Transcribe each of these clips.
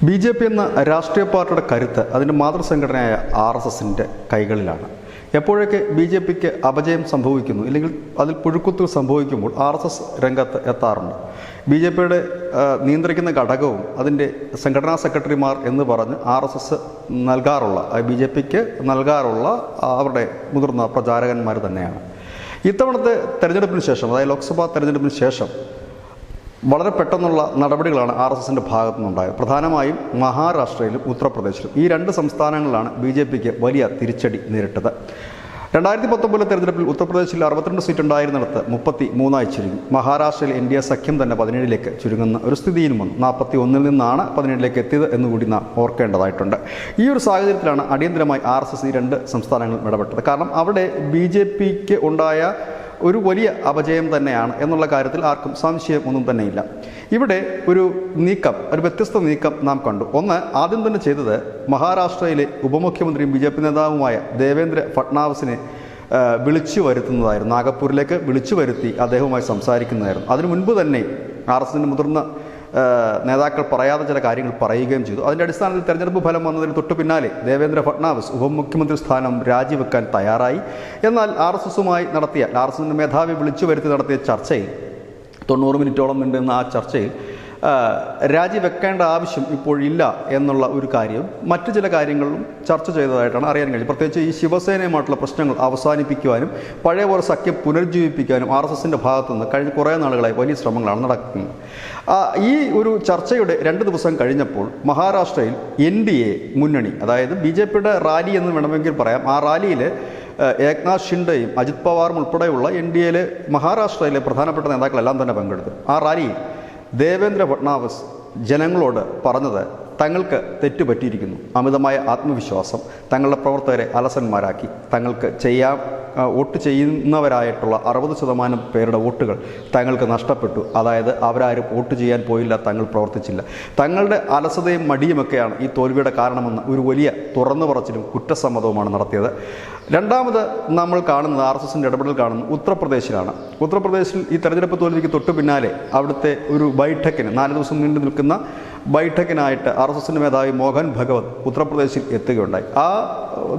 BJP എന്ന രാഷ്ട്രീയ പാർട്ടിയുടെ കരുത്ത് അതിൻ്റെ മാതൃസംഘടനയായ RSSന്റെ കൈകളിലാണ്. എപ്പോഴൊക്കെ BJPക്ക് അപജയം സംഭവിക്കുന്നു അല്ലെങ്കിൽ അതിൽ പുഴുക്കുത്തുകൾ സംഭവിക്കുമ്പോൾ RSS രംഗത്ത് എത്താറുണ്ട്. BJPയുടെ നിയന്ത്രിക്കുന്ന ഘടകവും അതിൻ്റെ സംഘടനാ സെക്രട്ടറിമാർ എന്ന് പറഞ്ഞ് RSS നൽകാറുള്ള BJPക്ക് നൽകാറുള്ള അവരുടെ മുതിർന്ന പ്രചാരകന്മാർ തന്നെയാണ്. ഇത്തവണത്തെ തെരഞ്ഞെടുപ്പിന് ശേഷം, അതായത് ലോക്സഭാ തെരഞ്ഞെടുപ്പിന് ശേഷം വളരെ പെട്ടെന്നുള്ള നടപടികളാണ് RSSന്റെ ഭാഗത്തു നിന്നുണ്ടായത്. പ്രധാനമായും മഹാരാഷ്ട്രയിലും ഉത്തർപ്രദേശിലും ഈ രണ്ട് സംസ്ഥാനങ്ങളിലാണ് BJPക്ക് വലിയ തിരിച്ചടി നേരിട്ടത്. 2019 തെരഞ്ഞെടുപ്പിൽ ഉത്തർപ്രദേശിൽ 62 സീറ്റ് ഉണ്ടായിരുന്നിടത്ത് 33 ചുരുങ്ങി. മഹാരാഷ്ട്രയിൽ NDA സഖ്യം തന്നെ 17ലേക്ക് ചുരുങ്ങുന്ന ഒരു സ്ഥിതിയിലും വന്നു. 41 നിന്നാണ് 17ലേക്ക് എത്തിയത് എന്നുകൂടി നാം ഓർക്കേണ്ടതായിട്ടുണ്ട്. ഈ ഒരു സാഹചര്യത്തിലാണ് അടിയന്തരമായി RSS ഈ രണ്ട് സംസ്ഥാനങ്ങളിൽ ഇടപെട്ടത്. കാരണം അവിടെ BJPക്ക് ഉണ്ടായ ഒരു വലിയ അപജയം തന്നെയാണ് എന്നുള്ള കാര്യത്തിൽ ആർക്കും സംശയം ഒന്നും തന്നെയില്ല. ഇവിടെ ഒരു വ്യത്യസ്ത നീക്കം നാം കണ്ടു. ഒന്ന്, ആദ്യം തന്നെ ചെയ്തത് മഹാരാഷ്ട്രയിലെ ഉപമുഖ്യമന്ത്രിയും BJP നേതാവുമായ ദേവേന്ദ്ര ഫട്നാവിസിനെ വിളിച്ചു വരുത്തുന്നതായിരുന്നു. നാഗപ്പൂരിലേക്ക് വിളിച്ചു വരുത്തി അദ്ദേഹവുമായി സംസാരിക്കുന്നതായിരുന്നു. അതിനു മുൻപ് തന്നെ RSSന്റെ മുതിർന്ന നേതാക്കൾ പറയാതെ ചില കാര്യങ്ങൾ പറയുകയും ചെയ്തു. അതിൻ്റെ അടിസ്ഥാനത്തിൽ തെരഞ്ഞെടുപ്പ് ഫലം വന്നതിന് തൊട്ടു പിന്നാലെ ദേവേന്ദ്ര ഫട്നാവിസ് ഉപമുഖ്യമന്ത്രി സ്ഥാനം രാജിവെക്കാൻ തയ്യാറായി. എന്നാൽ RSSന്റെ മേധാവി വിളിച്ചു വരുത്തി നടത്തിയ ചർച്ചയിൽ 90 മിനിറ്റോളം നീണ്ടുന്ന ആ ചർച്ചയിൽ രാജിവെക്കേണ്ട ആവശ്യം ഇപ്പോഴില്ല എന്നുള്ള ഒരു കാര്യവും മറ്റു ചില കാര്യങ്ങളും ചർച്ച ചെയ്തതായിട്ടാണ് അറിയാൻ കഴിഞ്ഞത്. പ്രത്യേകിച്ച് ഈ ശിവസേനയുമായിട്ടുള്ള പ്രശ്നങ്ങൾ അവസാനിപ്പിക്കുവാനും പഴയ പോലെ സഖ്യം പുനരുജ്ജീവിപ്പിക്കാനും RSSന്റെ ഭാഗത്തുനിന്ന് കഴിഞ്ഞ കുറേ നാളുകളായി വലിയ ശ്രമങ്ങളാണ് നടക്കുന്നത്. ഈ ഒരു ചർച്ചയുടെ 2 ദിവസം കഴിഞ്ഞപ്പോൾ മഹാരാഷ്ട്രയിൽ NDA മുന്നണി, അതായത് BJPയുടെ റാലി എന്ന് വേണമെങ്കിൽ പറയാം, ആ റാലിയിൽ ഏക്നാഥ് ഷിൻഡെയും അജിത് പവാറും ഉൾപ്പെടെയുള്ള NDAയിലെ മഹാരാഷ്ട്രയിലെ പ്രധാനപ്പെട്ട നേതാക്കളെല്ലാം തന്നെ പങ്കെടുത്തു. ആ റാലിയിൽ ദേവേന്ദ്ര ഫട്നാവിസ് ജനങ്ങളോട് പറഞ്ഞത് തങ്ങൾക്ക് തെറ്റുപറ്റിയിരിക്കുന്നു, അമിതമായ ആത്മവിശ്വാസം തങ്ങളുടെ പ്രവർത്തകരെ അലസന്മാരാക്കി, തങ്ങൾക്ക് വോട്ട് ചെയ്യുന്നവരായിട്ടുള്ള 60% പേരുടെ വോട്ടുകൾ തങ്ങൾക്ക് നഷ്ടപ്പെട്ടു. അതായത് അവരാരും വോട്ട് ചെയ്യാൻ പോയില്ല, തങ്ങൾ പ്രവർത്തിച്ചില്ല, തങ്ങളുടെ അലസതയും മടിയുമൊക്കെയാണ് ഈ തോൽവിയുടെ കാരണമെന്ന് ഒരു വലിയ തുറന്നു പറച്ചിലും കുറ്റസമ്മതവുമാണ് നടത്തിയത്. രണ്ടാമത് നമ്മൾ കാണുന്നത് RSSന്റെ ഇടപെടൽ കാണുന്നത് ഉത്തർപ്രദേശിലാണ്. ഉത്തർപ്രദേശിൽ ഈ തെരഞ്ഞെടുപ്പ് തോൽവിക്ക് തൊട്ടു പിന്നാലെ അവിടുത്തെ ഒരു ബൈഠക്കിന് 4 ദിവസം നീണ്ടു നിൽക്കുന്ന ബൈഠക്കിനായിട്ട് RSSന്റെ മേധാവി മോഹൻ ഭഗവത് ഉത്തർപ്രദേശിൽ എത്തുകയുണ്ടായി. ആ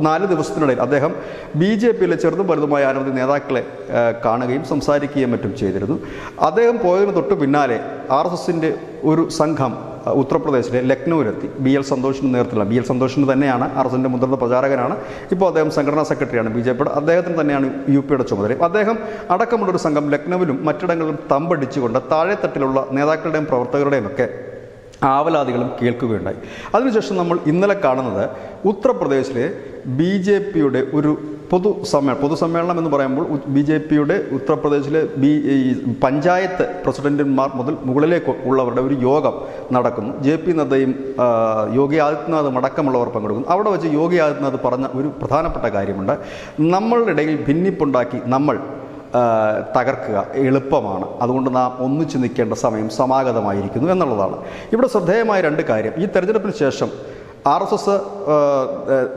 4 ദിവസത്തിനിടയിൽ അദ്ദേഹം BJPയിലെ ചെറുതും വലുതുമായ അനവധി നേതാക്കളെ കാണുകയും സംസാരിക്കുകയും മറ്റും ചെയ്തിരുന്നു. അദ്ദേഹം പോയതിന് തൊട്ടു പിന്നാലെ RSSന്റെ ഒരു സംഘം ഉത്തർപ്രദേശിലെ ലക്നൌവിലെത്തി. BL സന്തോഷിൻ്റെ നേതൃത്വത്തിലുള്ള BL സന്തോഷിന് തന്നെയാണ് RSSന്റെ മുതിർന്ന പ്രചാരകനാണ്. ഇപ്പോൾ അദ്ദേഹം സംഘടനാ സെക്രട്ടറിയാണ് BJPയുടെ. അദ്ദേഹത്തിന് തന്നെയാണ് UPയുടെ ചുമതല. അദ്ദേഹം അടക്കമുള്ളൊരു സംഘം ലക്നൌവിലും മറ്റിടങ്ങളിലും തമ്പടിച്ചുകൊണ്ട് താഴെത്തട്ടിലുള്ള നേതാക്കളുടെയും പ്രവർത്തകരുടെയും ഒക്കെ ആവലാതികളും കേൾക്കുകയുണ്ടായി. അതിനുശേഷം നമ്മൾ ഇന്നലെ കാണുന്നത് ഉത്തർപ്രദേശിലെ BJPയുടെ ഒരു പൊതുസമ്മേളനം എന്ന് പറയുമ്പോൾ BJPയുടെ ഉത്തർപ്രദേശിലെ പഞ്ചായത്ത് പ്രസിഡന്റുമാർ മുതൽ മുകളിലേക്ക് ഉള്ളവരുടെ ഒരു യോഗം നടക്കുന്നു. JP നദ്ദയും യോഗി ആദിത്യനാഥും അടക്കമുള്ളവർ പങ്കെടുക്കുന്നു. അവിടെ വെച്ച് യോഗി ആദിത്യനാഥ് പറഞ്ഞ ഒരു പ്രധാനപ്പെട്ട കാര്യമുണ്ട്. നമ്മളുടെ ഇടയിൽ ഭിന്നിപ്പുണ്ടാക്കി നമ്മൾ തകർക്കുക എളുപ്പമാണ്, അതുകൊണ്ട് നാം ഒന്നിച്ചു നിൽക്കേണ്ട സമയം സമാഗതമായിരിക്കുന്നു എന്നുള്ളതാണ്. ഇവിടെ ശ്രദ്ധേയമായ 2 കാര്യം. ഈ തെരഞ്ഞെടുപ്പിന് ശേഷം RSS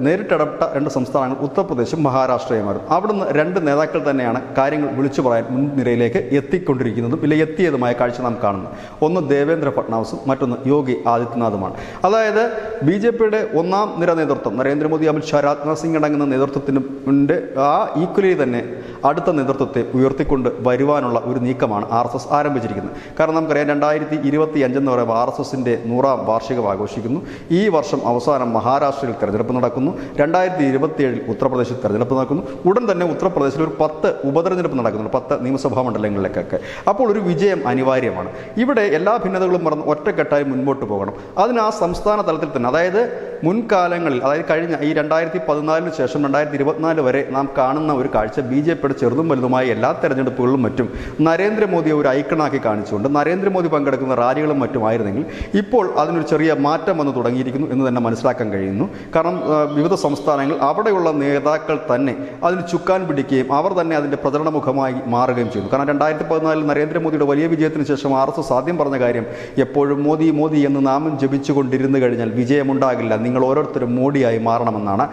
നേരിട്ടിടപെട്ട 2 സംസ്ഥാനങ്ങൾ ഉത്തർപ്രദേശും മഹാരാഷ്ട്രയുമായിരുന്നു. അവിടുന്ന് 2 നേതാക്കൾ തന്നെയാണ് കാര്യങ്ങൾ വിളിച്ചു പറയാൻ മുൻനിരയിലേക്ക് എത്തിക്കൊണ്ടിരിക്കുന്നതും എത്തിയതുമായ കാഴ്ച നാം കാണുന്നു. ഒന്ന് ദേവേന്ദ്ര ഫട്നാവിസും മറ്റൊന്ന് യോഗി ആദിത്യനാഥുമാണ്. അതായത് BJPയുടെ 1ാം നിര നേതൃത്വം നരേന്ദ്രമോദി, അമിത് ഷാ, രാജ്നാഥ് സിംഗ് അടങ്ങുന്ന നേതൃത്വത്തിൻ്റെ ആ ഈക്വലി തന്നെ അടുത്ത നേതൃത്വത്തെ ഉയർത്തിക്കൊണ്ട് വരുവാനുള്ള ഒരു നീക്കമാണ് RSS ആരംഭിച്ചിരിക്കുന്നത്. കാരണം നമുക്കറിയാം 2025 എന്ന് പറയുമ്പോൾ RSSന്റെ 100ാം വാർഷികം ആഘോഷിക്കുന്നു. ഈ വർഷം അവസാനം മഹാരാഷ്ട്രയിൽ തെരഞ്ഞെടുപ്പ് നടക്കുന്നു. 2027 ഉത്തർപ്രദേശിൽ തെരഞ്ഞെടുപ്പ് നടക്കുന്നു. ഉടൻ തന്നെ ഉത്തർപ്രദേശിൽ ഒരു 10 ഉപതെരഞ്ഞെടുപ്പ് നടക്കുന്നുണ്ട്, 10 നിയമസഭാ മണ്ഡലങ്ങളിലേക്കൊക്കെ. അപ്പോൾ ഒരു വിജയം അനിവാര്യമാണ്. ഇവിടെ എല്ലാ ഭിന്നതകളും മറന്ന് ഒറ്റക്കെട്ടായി മുൻപോട്ട് പോകണം. അതിന് ആ സംസ്ഥാന തലത്തിൽ തന്നെ, അതായത് മുൻകാലങ്ങളിൽ, അതായത് കഴിഞ്ഞ ഈ 2014 ശേഷം 2024 വരെ നാം കാണുന്ന ഒരു കാഴ്ച BJPയുടെ ചെറുതും വലുതുമായ എല്ലാ തെരഞ്ഞെടുപ്പുകളിലും മറ്റും നരേന്ദ്രമോദിയെ ഒരു ഐക്കണാക്കി കാണിച്ചുകൊണ്ട് നരേന്ദ്രമോദി പങ്കെടുക്കുന്ന റാലികളും മറ്റുമായിരുന്നെങ്കിൽ ഇപ്പോൾ അതിനൊരു ചെറിയ മാറ്റം വന്ന് തുടങ്ങിയിരിക്കുന്നു എന്ന് തന്നെ മനസ്സിലാക്കാൻ കഴിയുന്നു. കാരണം വിവിധ സംസ്ഥാനങ്ങൾ അവിടെയുള്ള നേതാക്കൾ തന്നെ അതിന് ചുക്കാൻ പിടിക്കുകയും അവർ തന്നെ അതിൻ്റെ പ്രചരണമുഖമായി മാറുകയും ചെയ്യുന്നു. കാരണം 2014 നരേന്ദ്രമോദിയുടെ വലിയ വിജയത്തിന് ശേഷം RSS ആദ്യം പറഞ്ഞ കാര്യം, എപ്പോഴും മോദി മോദി എന്ന് നാമം ജപിച്ചുകൊണ്ടിരുന്നു കഴിഞ്ഞാൽ വിജയമുണ്ടാകില്ല, നിങ്ങൾ ഓരോരുത്തരും മോഡിയായി മാറണമെന്നാണ്.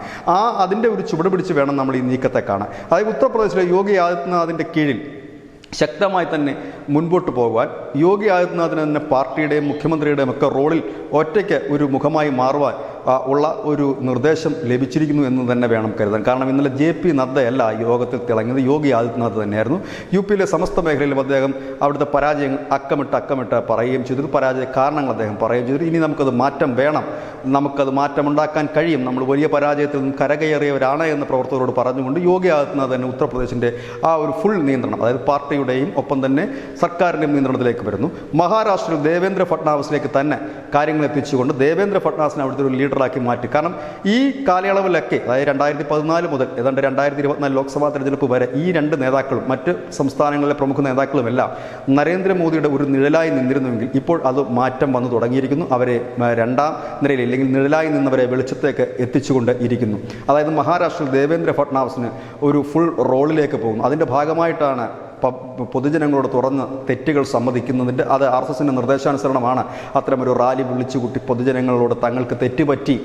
അതിൻ്റെ ഒരു ചുവട് പിടിച്ച് വേണം നമ്മൾ ഈ നീക്കത്തെ കാണാൻ. അതായത് ഉത്തർപ്രദേശിലെ യോഗി ആദിത്യനാഥിൻ്റെ കീഴിൽ ശക്തമായി തന്നെ മുൻപോട്ട് പോകുവാൻ യോഗി ആദിത്യനാഥിന് തന്നെ പാർട്ടിയുടെയും മുഖ്യമന്ത്രിയുടെയും ഒക്കെ റോളിൽ ഒറ്റയ്ക്ക് ഒരു മുഖമായി മാറുവാൻ ഉള്ള ഒരു നിർദ്ദേശം ലഭിച്ചിരിക്കുന്നു എന്ന് തന്നെ വേണം കരുതാൻ. കാരണം ഇന്നലെ JP നദ്ദയല്ല യോഗത്തിൽ തിളങ്ങിയത്, യോഗി ആദിത്യനാഥ് തന്നെയായിരുന്നു. UP-യിലെ സമസ്ത മേഖലയിലും അദ്ദേഹം അവിടുത്തെ പരാജയങ്ങൾ അക്കമിട്ട് പറയുകയും ചെയ്തു. പരാജയ കാരണങ്ങൾ അദ്ദേഹം പറയുകയും ചെയ്തു. ഇനി നമുക്കത് മാറ്റം വേണം, നമുക്കത് മാറ്റമുണ്ടാക്കാൻ കഴിയും, നമ്മൾ വലിയ പരാജയത്തിൽ നിന്നും കരകയറിയവരാണ് എന്ന് പ്രവർത്തകരോട് പറഞ്ഞുകൊണ്ട് യോഗി ആദിത്യനാഥ് തന്നെ ഉത്തർപ്രദേശിൻ്റെ ആ ഒരു ഫുൾ നിയന്ത്രണം, അതായത് പാർട്ടിയുടെയും ഒപ്പം തന്നെ സർക്കാരിൻ്റെയും നിയന്ത്രണത്തിലേക്ക് വരുന്നു. മഹാരാഷ്ട്രയിൽ ദേവേന്ദ്ര ഫട്നാവിസിലേക്ക് തന്നെ കാര്യങ്ങൾ എത്തിച്ചുകൊണ്ട് ദേവേന്ദ്ര ഫട്നാവിസിനെ അവിടുത്തെ ഒരു ലീഡറാക്കി മാറ്റി. കാരണം ഈ കാലയളവിലൊക്കെ, അതായത് 2014 മുതൽ ഏതാണ്ട് 2024 ലോക്സഭാ തെരഞ്ഞെടുപ്പ് വരെ ഈ രണ്ട് നേതാക്കളും മറ്റ് സംസ്ഥാനങ്ങളിലെ പ്രമുഖ നേതാക്കളുമെല്ലാം നരേന്ദ്രമോദിയുടെ ഒരു നിഴലായി നിന്നിരുന്നുവെങ്കിൽ ഇപ്പോൾ അത് മാറ്റം വന്നു തുടങ്ങിയിരിക്കുന്നു. അവരെ രണ്ടാം നിരയിൽ അല്ലെങ്കിൽ നിഴലായി നിന്നവരെ വെളിച്ചത്തേക്ക് എത്തിച്ചുകൊണ്ട് ഇരിക്കുന്നു. അതായത് മഹാരാഷ്ട്രയിൽ ദേവേന്ദ്ര ഫട്നാവിസിന് ഒരു ഫുൾ റോളിലേക്ക് പോകുന്നു. അതിൻ്റെ ഭാഗമായിട്ടാണ് പൊതുജനങ്ങളോട് തുറന്ന് തെറ്റുകൾ സമ്മതിക്കുന്നതിൻ്റെ, അത് RSSൻ്റെ നിർദ്ദേശാനുസരണമാണ് അത്തരമൊരു റാലി വിളിച്ചുകൂട്ടി പൊതുജനങ്ങളോട് തങ്ങൾക്ക് തെറ്റുപറ്റി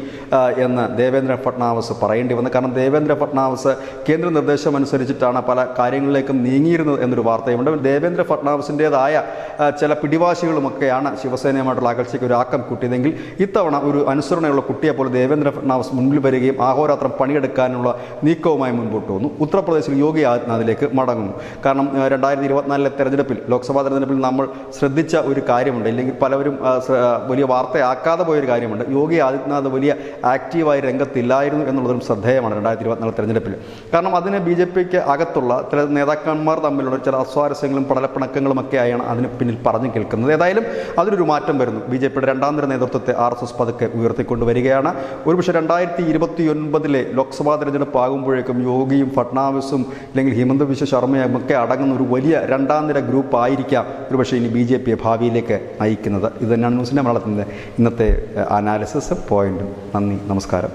എന്ന് ദേവേന്ദ്ര ഫട്നാവിസ് പറയേണ്ടി വന്നു. കാരണം ദേവേന്ദ്ര ഫട്നാവിസ് കേന്ദ്ര നിർദ്ദേശം അനുസരിച്ചിട്ടാണ് പല കാര്യങ്ങളിലേക്കും നീങ്ങിയിരുന്നത് എന്നൊരു വാർത്തയുണ്ട്. ദേവേന്ദ്ര ഫട്നാവിസിൻ്റേതായ ചില പിടിവാശികളുമൊക്കെയാണ് ശിവസേനയുമായിട്ടുള്ള അകൽച്ചയ്ക്ക് ഒരു ആക്കം കൂട്ടിയതെങ്കിൽ ഇത്തവണ ഒരു അനുസരണയുള്ള കുട്ടിയെപ്പോലെ ദേവേന്ദ്ര ഫട്നാവിസ് മുൻപിൽ വരികയും അഹോരാത്രം പണിയെടുക്കാനുള്ള നീക്കവുമായി മുൻപോട്ട് വന്നു. ഉത്തർപ്രദേശിൽ യോഗി ആദിത്യനാഥിലേക്ക് മടങ്ങുന്നു. കാരണം 2024 തെരഞ്ഞെടുപ്പിൽ, ലോക്സഭാ തെരഞ്ഞെടുപ്പിൽ നമ്മൾ ശ്രദ്ധിച്ച ഒരു കാര്യമുണ്ട്, ഇല്ലെങ്കിൽ പലവരും വലിയ വാർത്തയാക്കാതെ പോയൊരു കാര്യമുണ്ട്. യോഗി ആദിത്യനാഥ് വലിയ ആക്റ്റീവായി രംഗത്തില്ലായിരുന്നു എന്നുള്ളതും ശ്രദ്ധേയമാണ് 2024 തെരഞ്ഞെടുപ്പിൽ. കാരണം അതിന് BJPക്ക് അകത്തുള്ള ചില നേതാക്കന്മാർ തമ്മിലുള്ള ചില അസ്വാരസ്യങ്ങളും പടലപ്പിണക്കങ്ങളും ഒക്കെ ആയാണ് അതിന് പിന്നിൽ പറഞ്ഞു കേൾക്കുന്നത്. ഏതായാലും അതിനൊരു മാറ്റം വരുന്നു. BJPയുടെ രണ്ടാം നിര നേതൃത്വത്തെ RSS പതുക്കെ ഉയർത്തിക്കൊണ്ടുവരികയാണ്. ഒരുപക്ഷെ 2029 ലോക്സഭാ തെരഞ്ഞെടുപ്പ് ആകുമ്പോഴേക്കും യോഗിയും ഫട്നാവിസും അല്ലെങ്കിൽ ഹിമന്ത ബിശ്വ ശർമ്മയും ഒക്കെ അടങ്ങുന്ന ഒരു വലിയ രണ്ടാം നിര ഗ്രൂപ്പ് ആയിരിക്കാം ഒരുപക്ഷെ ഇനി BJPയെ ഭാവിയിലേക്ക് നയിക്കുന്നത്. ഇത് തന്നെയാണ് ന്യൂസിൻ്റെ മലയാളത്തിൻ്റെ ഇന്നത്തെ അനാലിസിസ് പോയിന്റും. നന്ദി, നമസ്കാരം.